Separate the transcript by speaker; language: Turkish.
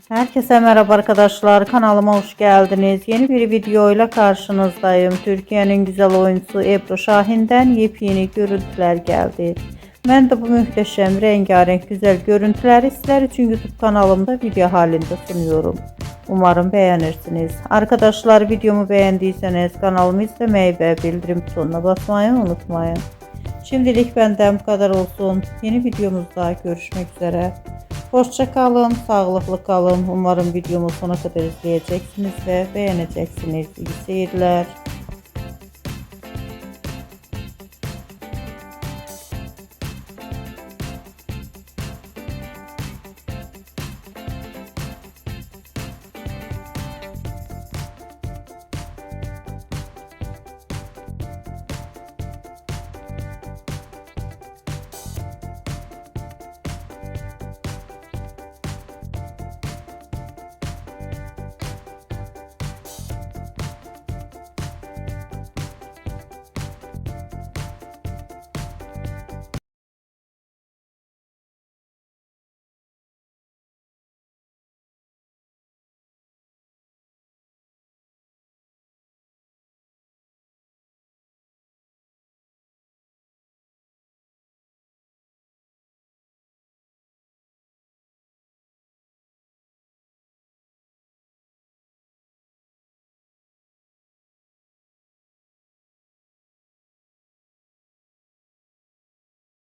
Speaker 1: Herkese merhaba arkadaşlar, kanalıma hoş geldiniz. Yeni bir videoyla karşınızdayım. Türkiye'nin güzel oyuncusu Ebru Şahin'den yepyeni görüntüler geldi. Ben de bu muhteşem rengarenk güzel görüntüleri sizler için YouTube kanalımda video halinde sunuyorum. Umarım beğenirsiniz. Arkadaşlar, videomu beğendiyseniz kanalımı izlemeyi ve bildirim butonuna basmayı unutmayın. Şimdilik benden bu kadar olsun. Yeni videomuzda görüşmek üzere. Hoşça kalın, sağlıklı kalın. Umarım videomu sona kadar izleyeceksiniz ve beğeneceksiniz. İyi seyirler.